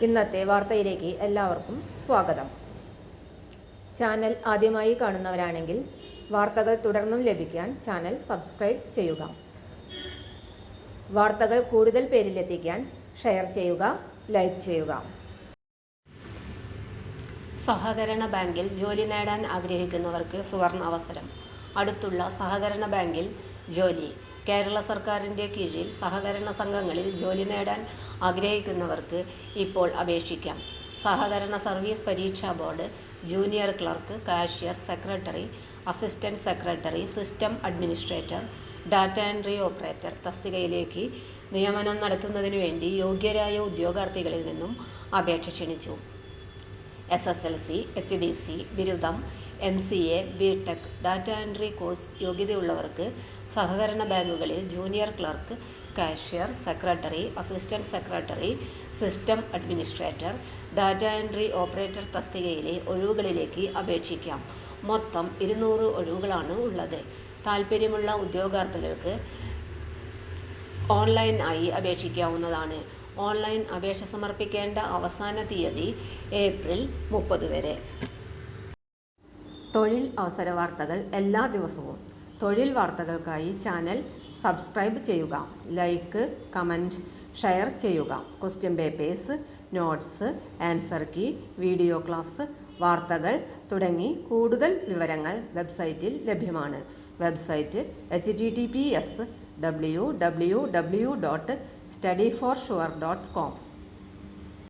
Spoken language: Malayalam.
ഇന്നത്തെ വാർത്തയിലേക്ക് എല്ലാവർക്കും സ്വാഗതം. ചാനൽ ആദ്യമായി കാണുന്നവരാണെങ്കിൽ വാർത്തകൾ തുടർന്നും ലഭിക്കാൻ ചാനൽ സബ്സ്ക്രൈബ് ചെയ്യുക. വാർത്തകൾ കൂടുതൽ പേരിലെത്തിക്കാൻ ഷെയർ ചെയ്യുക, ലൈക്ക് ചെയ്യുക. സഹകരണ ബാങ്കിൽ ജോലി നേടാൻ ആഗ്രഹിക്കുന്നവർക്ക് സുവർണ അവസരം. അടുത്തുള്ള സഹകരണ ബാങ്കിൽ ജോലി. കേരള സർക്കാരിൻ്റെ കീഴിൽ സഹകരണ സംഘങ്ങളിൽ ജോലി നേടാൻ ആഗ്രഹിക്കുന്നവർക്ക് ഇപ്പോൾ അപേക്ഷിക്കാം. സഹകരണ സർവീസ് പരീക്ഷാ board junior clerk, cashier, secretary, assistant secretary, system administrator, data entry operator തസ്തികയിലേക്ക് നിയമനം നടത്തുന്നതിനു വേണ്ടി യോഗ്യരായ ഉദ്യോഗാർത്ഥികളിൽ നിന്നും അപേക്ഷ ക്ഷണിച്ചു. SSLC, HDC, ബിരുദം, MCA, BTech, data entry course യോഗ്യതയുള്ളവർക്ക് സഹകരണ ബാങ്കുകളിൽ junior clerk, cashier, secretary, assistant secretary, system administrator, data entry operator തസ്തികയിലെ ഒഴിവുകളിലേക്ക് അപേക്ഷിക്കാം. മൊത്തം 200 ഒഴിവുകളാണ് ഉള്ളത്. താൽപ്പര്യമുള്ള ഉദ്യോഗാർത്ഥികൾക്ക് ഓൺലൈൻ ആയി അപേക്ഷിക്കാവുന്നതാണ്. ഓൺലൈൻ അപേക്ഷ സമർപ്പിക്കേണ്ട അവസാന തീയതി ഏപ്രിൽ 30 വരെ. തൊഴിൽ അവസര വാർത്തകൾ എല്ലാ ദിവസവും. തൊഴിൽ വാർത്തകൾക്കായി ചാനൽ സബ്സ്ക്രൈബ് ചെയ്യുക, ലൈക്ക്, കമൻറ്റ്, ഷെയർ ചെയ്യുക. Question papers, notes, answer key, video class, വാർത്തകൾ തുടങ്ങി കൂടുതൽ വിവരങ്ങൾ വെബ്സൈറ്റിൽ ലഭ്യമാണ്. Website https://www.studyforsure.com